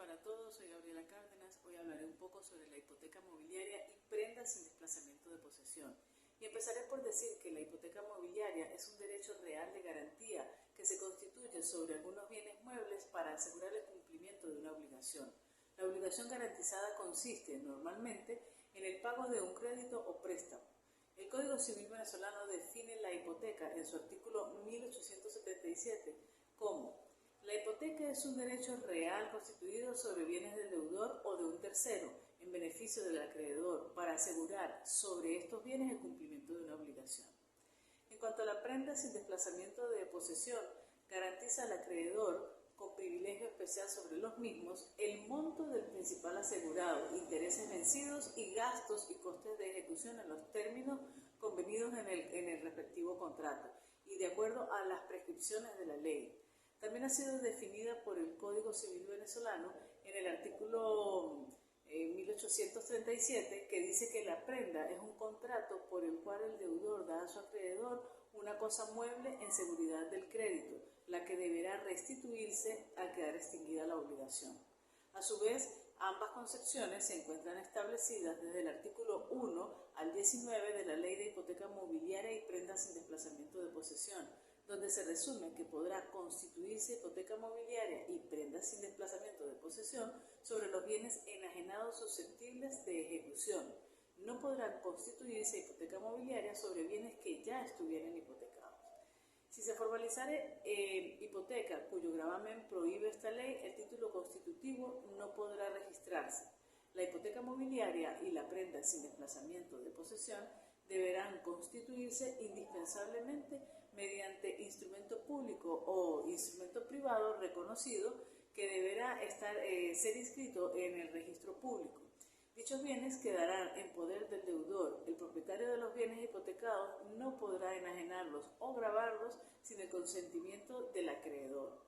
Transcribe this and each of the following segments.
para todos, soy Gabriela Cárdenas. Hoy hablaré un poco sobre la hipoteca mobiliaria y prendas sin desplazamiento de posesión. Y empezaré por decir que la hipoteca mobiliaria es un derecho real de garantía que se constituye sobre algunos bienes muebles para asegurar el cumplimiento de una obligación. La obligación garantizada consiste normalmente en el pago de un crédito o préstamo. El Código Civil venezolano define la hipoteca en su artículo 1877 como: la hipoteca es un derecho real constituido sobre bienes del deudor o de un tercero en beneficio del acreedor para asegurar sobre estos bienes el cumplimiento de una obligación. En cuanto a la prenda sin desplazamiento de posesión, garantiza al acreedor, con privilegio especial sobre los mismos, el monto del principal asegurado, intereses vencidos y gastos y costes de ejecución en los términos convenidos en el respectivo contrato y de acuerdo a las prescripciones de la ley. También ha sido definida por el Código Civil venezolano en el artículo 1837, que dice que la prenda es un contrato por el cual el deudor da a su acreedor una cosa mueble en seguridad del crédito, la que deberá restituirse al quedar extinguida la obligación. A su vez, ambas concepciones se encuentran establecidas desde el artículo 1 al 19 de la Ley de Hipoteca Mobiliaria y Prendas sin Desplazamiento de Posesión, donde se resume que podrá constituirse hipoteca mobiliaria y prendas sin desplazamiento de posesión sobre los bienes enajenados susceptibles de ejecución. No podrá constituirse hipoteca mobiliaria sobre bienes que ya estuvieran hipotecados. Si se formalizare hipoteca cuyo gravamen prohíbe esta ley, el título constitutivo no podrá registrarse. La hipoteca mobiliaria y la prenda sin desplazamiento de posesión deberán constituirse indispensablemente mediante instrumento público o instrumento privado reconocido que deberá ser inscrito en el registro público. Dichos bienes quedarán en poder del deudor. El propietario de los bienes hipotecados no podrá enajenarlos o gravarlos sin el consentimiento del acreedor.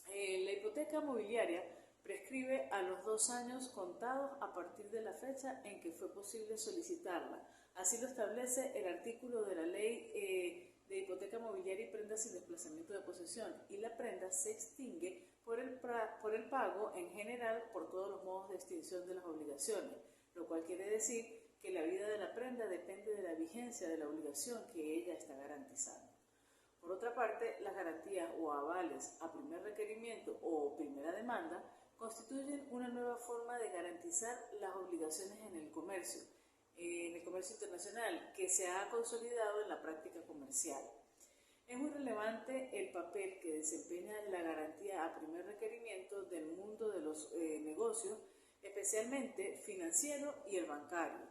La hipoteca mobiliaria prescribe a los 2 años contados a partir de la fecha en que fue posible solicitarla. Así lo establece el artículo de la Ley de Hipoteca Mobiliaria y Prenda sin Desplazamiento de Posesión, y la prenda se extingue por el pago en general por todos los modos de extinción de las obligaciones, lo cual quiere decir que la vida de la prenda depende de la vigencia de la obligación que ella está garantizando. Por otra parte, las garantías o avales a primer requerimiento o primera demanda constituyen una nueva forma de garantizar las obligaciones en el comercio internacional, que se ha consolidado en la práctica comercial. Es muy relevante el papel que desempeña la garantía a primer requerimiento del mundo de los negocios, especialmente financiero y el bancario.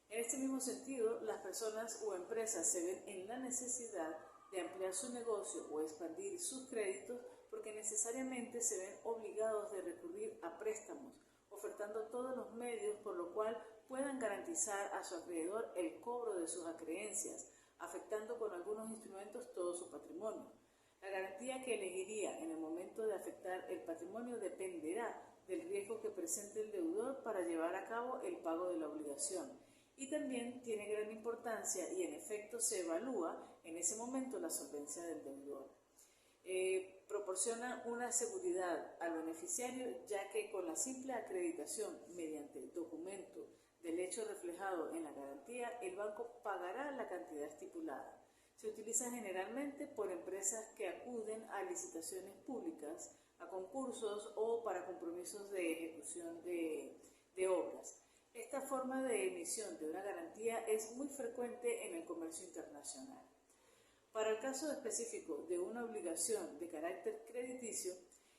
En este mismo sentido, las personas o empresas se ven en la necesidad de ampliar su negocio o expandir sus créditos porque necesariamente se ven obligados de recurrir a préstamos, ofertando todos los medios por lo cual puedan garantizar a su acreedor el cobro de sus acreencias, afectando con algunos instrumentos todo su patrimonio. La garantía que elegiría en el momento de afectar el patrimonio dependerá del riesgo que presente el deudor para llevar a cabo el pago de la obligación. Y también tiene gran importancia y en efecto se evalúa en ese momento la solvencia del deudor. Proporciona una seguridad al beneficiario, ya que con la simple acreditación mediante documento del hecho reflejado en la garantía, el banco pagará la cantidad estipulada. Se utiliza generalmente por empresas que acuden a licitaciones públicas, a concursos o para compromisos de ejecución de obras. Esta forma de emisión de una garantía es muy frecuente en el comercio internacional. Para el caso específico de una obligación de carácter crediticio,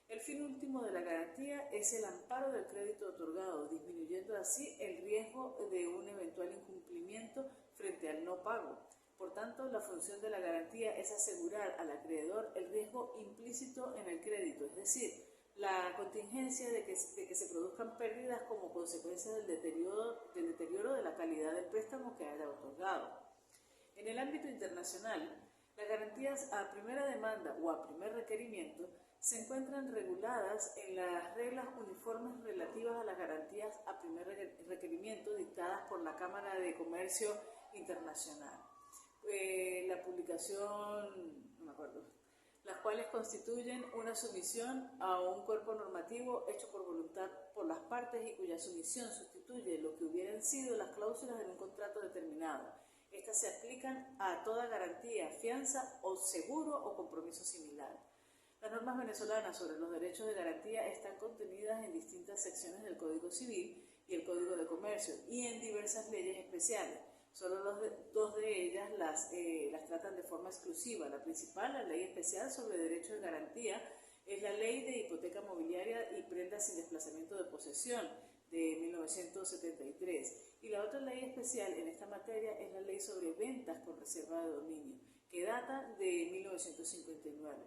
el fin último de la garantía es el amparo del crédito otorgado, disminuyendo así el riesgo de un eventual incumplimiento frente al no pago. Por tanto, la función de la garantía es asegurar al acreedor el riesgo implícito en el crédito, es decir, la contingencia de que se produzcan pérdidas como consecuencia del deterioro de la calidad del préstamo que haya otorgado. En el ámbito internacional, las garantías a primera demanda o a primer requerimiento se encuentran reguladas en las reglas uniformes relativas a las garantías a primer requerimiento dictadas por la Cámara de Comercio Internacional. La publicación, no me acuerdo, las cuales constituyen una sumisión a un cuerpo normativo hecho por voluntad por las partes y cuya sumisión sustituye lo que hubieran sido las cláusulas en un contrato determinado. Estas se aplican a toda garantía, fianza o seguro o compromiso similar. Las normas venezolanas sobre los derechos de garantía están contenidas en distintas secciones del Código Civil y el Código de Comercio y en diversas leyes especiales. Solo dos de ellas las tratan de forma exclusiva. La principal, la Ley Especial sobre Derechos de Garantía, es la Ley de Hipoteca Mobiliaria y Prendas sin Desplazamiento de Posesión de 1973. Y la otra ley especial en esta materia es la Ley sobre Ventas con Reserva de Dominio, que data de 1959.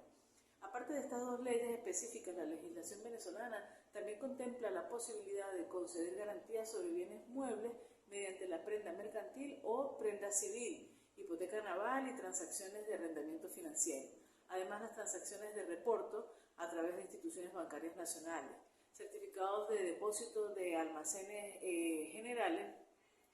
Aparte de estas dos leyes específicas, la legislación venezolana también contempla la posibilidad de conceder garantías sobre bienes muebles mediante la prenda mercantil o prenda civil, hipoteca naval y transacciones de arrendamiento financiero. Además, las transacciones de reporto a través de instituciones bancarias nacionales, certificados de depósito de almacenes generales,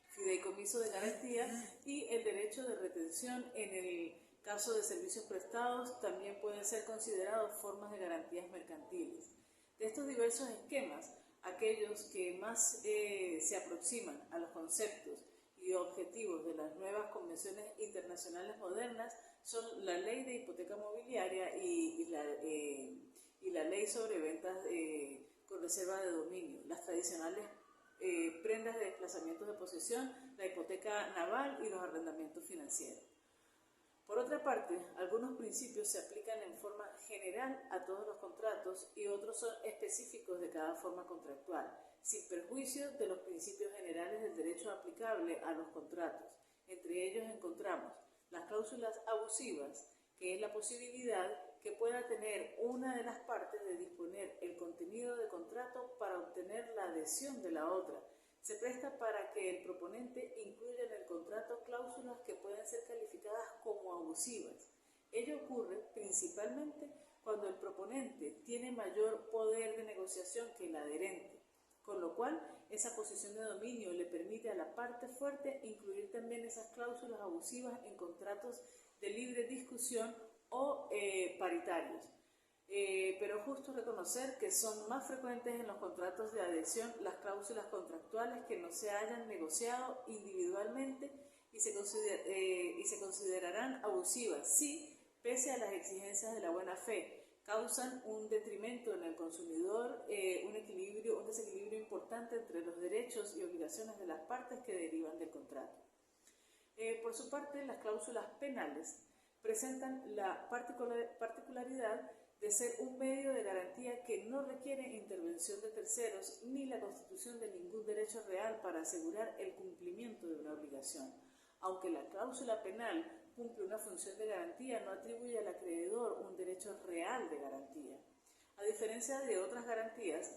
fideicomiso de garantía y el derecho de retención en el caso de servicios prestados también pueden ser considerados formas de garantías mercantiles. De estos diversos esquemas, aquellos que más se aproximan a los conceptos y objetivos de las nuevas convenciones internacionales modernas son la Ley de Hipoteca Mobiliaria y la Ley sobre Ventas con Reserva de Dominio, las tradicionales prendas de desplazamientos de posesión, la hipoteca naval y los arrendamientos financieros. Por otra parte, algunos principios se aplican en forma general a todos los contratos y otros son específicos de cada forma contractual, sin perjuicio de los principios generales del derecho aplicable a los contratos. Entre ellos encontramos las cláusulas abusivas, que es la posibilidad que pueda tener una de las partes de disponer el contenido de contrato para obtener la adhesión de la otra. Se presta para que el proponente incluya en el contrato cláusulas que pueden ser calificadas como abusivas. Ello ocurre principalmente cuando el proponente tiene mayor poder de negociación que el adherente, con lo cual esa posición de dominio le permite a la parte fuerte incluir también esas cláusulas abusivas en contratos de libre discusión o paritarios. Pero justo reconocer que son más frecuentes en los contratos de adhesión las cláusulas contractuales que no se hayan negociado individualmente y se considerarán abusivas si, pese a las exigencias de la buena fe, causan un detrimento en el consumidor, un desequilibrio importante entre los derechos y obligaciones de las partes que derivan del contrato. Por su parte, las cláusulas penales presentan la particularidad de ser un medio de garantía que no requiere intervención de terceros ni la constitución de ningún derecho real para asegurar el cumplimiento de una obligación. Aunque la cláusula penal cumple una función de garantía, no atribuye al acreedor un derecho real de garantía. A diferencia de otras garantías,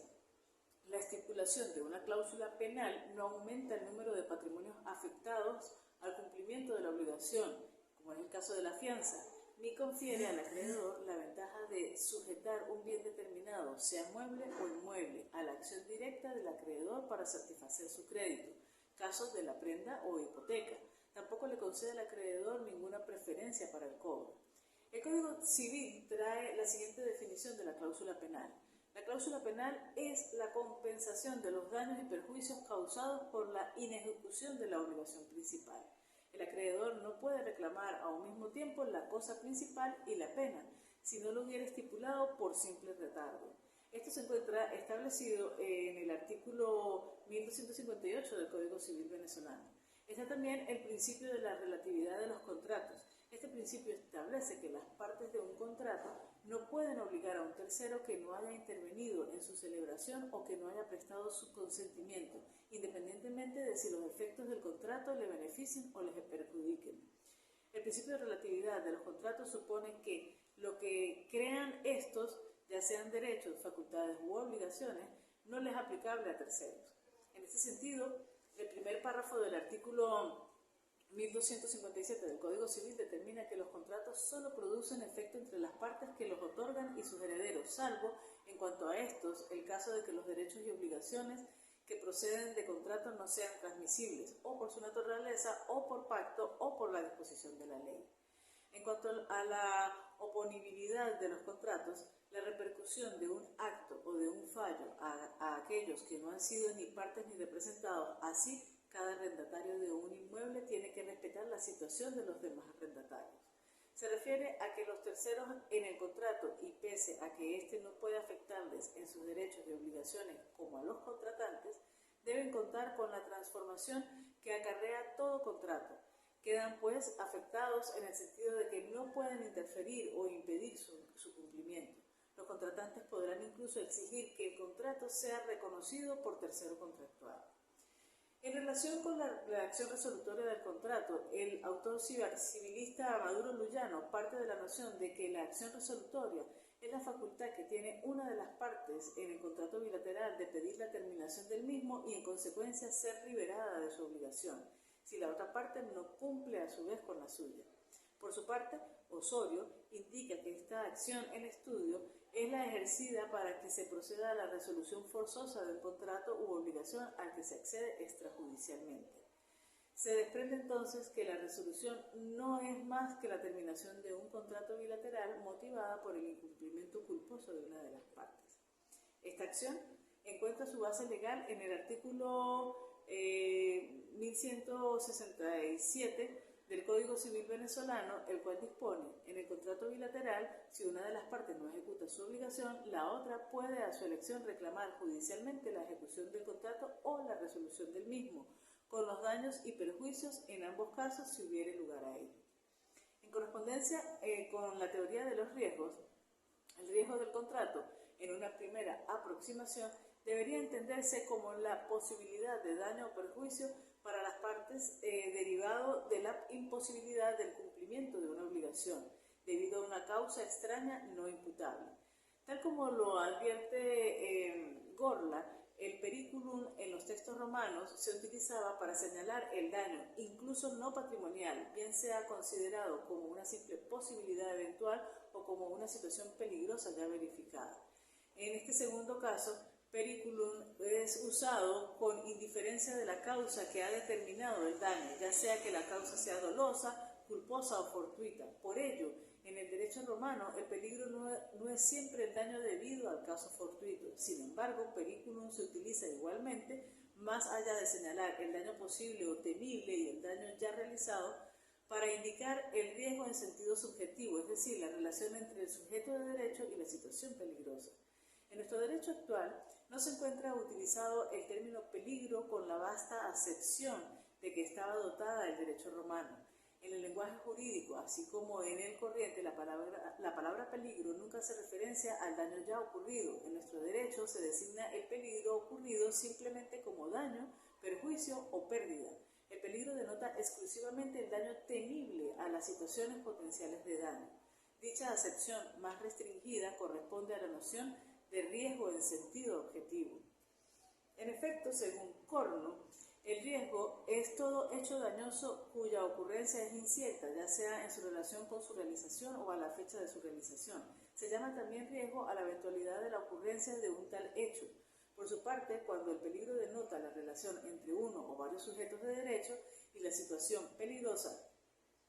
la estipulación de una cláusula penal no aumenta el número de patrimonios afectados al cumplimiento de la obligación, como en el caso de la fianza, ni confiere al acreedor la ventaja de sujetar un bien determinado, sea mueble o inmueble, a la acción directa del acreedor para satisfacer su crédito, casos de la prenda o hipoteca. Tampoco le concede al acreedor ninguna preferencia para el cobro. El Código Civil trae la siguiente definición de la cláusula penal. La cláusula penal es la compensación de los daños y perjuicios causados por la inejecución de la obligación principal. El acreedor no puede reclamar a un mismo tiempo la cosa principal y la pena, si no lo hubiera estipulado por simple retardo. Esto se encuentra establecido en el artículo 1258 del Código Civil venezolano. Está también el principio de la relatividad de los contratos. Este principio establece que las partes de un contrato no pueden obligar a un tercero que no haya intervenido en su celebración o que no haya prestado su consentimiento, independientemente de si los efectos del contrato le beneficien o les perjudiquen. El principio de relatividad de los contratos supone que lo que crean estos, ya sean derechos, facultades u obligaciones, no les es aplicable a terceros. En este sentido, el primer párrafo del artículo 1257 del Código Civil determina que los contratos solo producen efecto entre las partes que los otorgan y sus herederos, salvo, en cuanto a estos, el caso de que los derechos y obligaciones que proceden de contratos no sean transmisibles, o por su naturaleza, o por pacto, o por la disposición de la ley. En cuanto a la oponibilidad de los contratos, la repercusión de un acto o de un fallo a aquellos que no han sido ni partes ni representados. Así, cada arrendatario de un inmueble tiene que respetar la situación de los demás arrendatarios. Se refiere a que los terceros en el contrato, y pese a que éste no puede afectarles en sus derechos y obligaciones como a los contratantes, deben contar con la transformación que acarrea todo contrato. Quedan pues afectados en el sentido de que no pueden interferir o impedir su cumplimiento. Los contratantes podrán incluso exigir que el contrato sea reconocido por tercero contractual. En relación con la redacción resolutoria del contrato, el autor civilista Maduro Luyano parte de la noción de que la acción resolutoria es la facultad que tiene una de las partes en el contrato bilateral de pedir la terminación del mismo y en consecuencia ser liberada de su obligación, si la otra parte no cumple a su vez con la suya. Por su parte, Osorio indica que esta acción en estudio es la ejercida para que se proceda a la resolución forzosa de un contrato u obligación al que se accede extrajudicialmente. Se desprende entonces que la resolución no es más que la terminación de un contrato bilateral motivada por el incumplimiento culposo de una de las partes. Esta acción encuentra su base legal en el artículo 1167 del Código Civil venezolano, el cual dispone: en el contrato bilateral, si una de las partes no ejecuta su obligación, la otra puede a su elección reclamar judicialmente la ejecución del contrato o la resolución del mismo, con los daños y perjuicios en ambos casos si hubiere lugar a ello. En correspondencia con la teoría de los riesgos, el riesgo del contrato, en una primera aproximación, debería entenderse como la posibilidad de daño o perjuicio para las partes derivado de la imposibilidad del cumplimiento de una obligación, debido a una causa extraña no imputable. Tal como lo advierte Gorla, el periculum en los textos romanos se utilizaba para señalar el daño, incluso no patrimonial, bien sea considerado como una simple posibilidad eventual o como una situación peligrosa ya verificada. En este segundo caso, periculum es usado con indiferencia de la causa que ha determinado el daño, ya sea que la causa sea dolosa, culposa o fortuita. Por ello, en el derecho romano, el peligro no es siempre el daño debido al caso fortuito. Sin embargo, periculum se utiliza igualmente, más allá de señalar el daño posible o temible y el daño ya realizado, para indicar el riesgo en sentido subjetivo, es decir, la relación entre el sujeto de derecho y la situación peligrosa. En nuestro derecho actual no se encuentra utilizado el término peligro con la vasta acepción de que estaba dotada el derecho romano. En el lenguaje jurídico, así como en el corriente, la palabra peligro nunca hace referencia al daño ya ocurrido. En nuestro derecho se designa el peligro ocurrido simplemente como daño, perjuicio o pérdida. El peligro denota exclusivamente el daño temible a las situaciones potenciales de daño. Dicha acepción más restringida corresponde a la noción de riesgo en sentido objetivo. En efecto, según Corno, el riesgo es todo hecho dañoso cuya ocurrencia es incierta, ya sea en su relación con su realización o a la fecha de su realización. Se llama también riesgo a la eventualidad de la ocurrencia de un tal hecho. Por su parte, cuando el peligro denota la relación entre uno o varios sujetos de derecho y la situación peligrosa,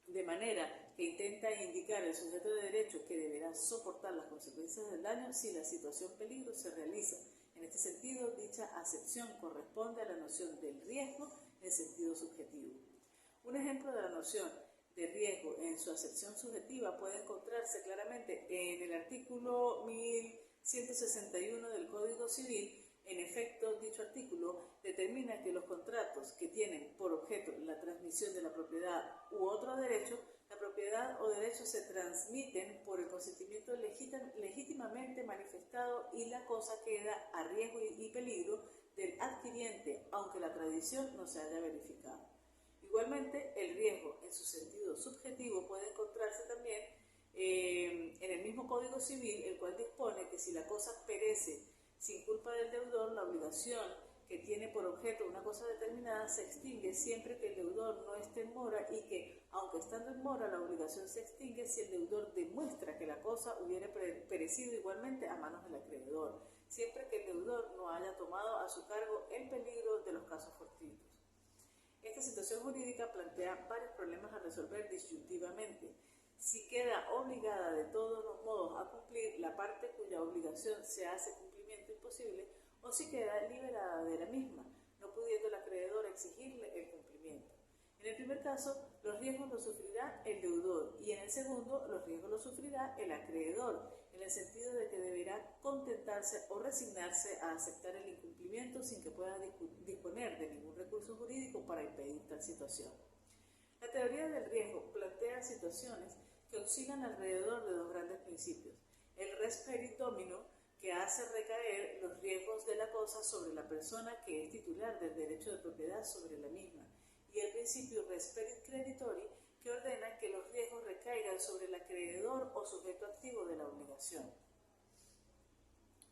de manera que intenta indicar el sujeto de derecho que deberá soportar las consecuencias del daño si la situación peligro se realiza. En este sentido, dicha acepción corresponde a la noción del riesgo en sentido subjetivo. Un ejemplo de la noción de riesgo en su acepción subjetiva puede encontrarse claramente en el artículo 1161 del Código Civil. En efecto, dicho artículo determina que los contratos que tienen por objeto la transmisión de la propiedad u otro derecho, la propiedad o derecho se transmiten por el consentimiento legítimamente manifestado y la cosa queda a riesgo y peligro del adquiriente, aunque la tradición no se haya verificado. Igualmente, el riesgo en su sentido subjetivo puede encontrarse también en el mismo Código Civil, el cual dispone que si la cosa perece sin culpa del deudor, la obligación que tiene por objeto una cosa determinada se extingue siempre que el deudor no esté en mora y que, aunque estando en mora, la obligación se extingue si el deudor demuestra que la cosa hubiera perecido igualmente a manos del acreedor, siempre que el deudor no haya tomado a su cargo el peligro de los casos fortuitos. Esta situación jurídica plantea varios problemas a resolver disyuntivamente. Si queda obligada de todos los modos a cumplir la parte cuya obligación se hace cumplimiento imposible, o si queda liberada de la misma, no pudiendo el acreedor exigirle el cumplimiento. En el primer caso, los riesgos los sufrirá el deudor y en el segundo, los riesgos los sufrirá el acreedor, en el sentido de que deberá contentarse o resignarse a aceptar el incumplimiento sin que pueda disponer de ningún recurso jurídico para impedir tal situación. La teoría del riesgo plantea situaciones que oscilan alrededor de dos grandes principios: el res perit domino, que hace recaer los riesgos de la cosa sobre la persona que es titular del derecho de propiedad sobre la misma, y el principio res perit creditori, que ordena que los riesgos recaigan sobre el acreedor o sujeto activo de la obligación.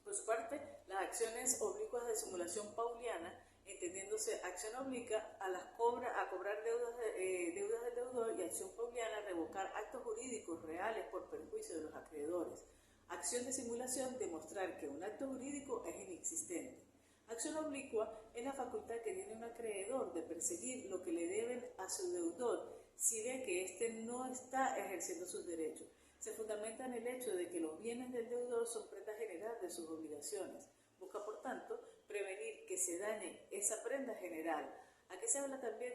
Por su parte, las acciones oblicuas de simulación pauliana, entendiéndose acción obliqua a cobrar deudas del deudor, y acción pauliana a revocar actos jurídicos reales por perjuicio de los acreedores. Acción de simulación, demostrar que un acto jurídico es inexistente. Acción oblicua es la facultad que tiene un acreedor de perseguir lo que le deben a su deudor si ve que éste no está ejerciendo sus derechos. Se fundamenta en el hecho de que los bienes del deudor son prenda general de sus obligaciones. Busca, por tanto, prevenir que se dañe esa prenda general. Aquí se habla también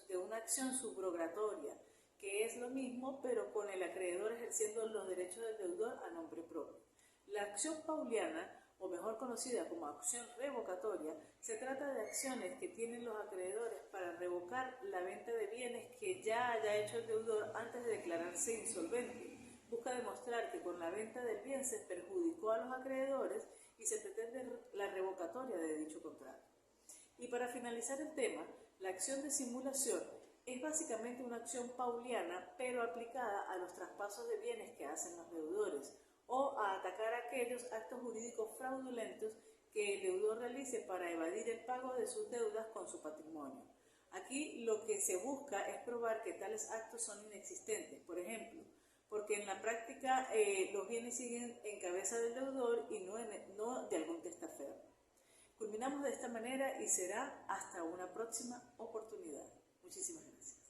de una acción subrogatoria, que es lo mismo, pero con el acreedor ejerciendo los derechos del deudor a nombre propio. La acción pauliana, o mejor conocida como acción revocatoria, se trata de acciones que tienen los acreedores para revocar la venta de bienes que ya haya hecho el deudor antes de declararse insolvente. Busca demostrar que con la venta del bien se perjudicó a los acreedores y se pretende la revocatoria de dicho contrato. Y para finalizar el tema, la acción de simulación es básicamente una acción pauliana, pero aplicada a los traspasos de bienes que hacen los deudores, o a atacar aquellos actos jurídicos fraudulentos que el deudor realice para evadir el pago de sus deudas con su patrimonio. Aquí lo que se busca es probar que tales actos son inexistentes, por ejemplo, porque en la práctica los bienes siguen en cabeza del deudor y no de algún testaferro. Culminamos de esta manera y será hasta una próxima oportunidad. Muchísimas gracias.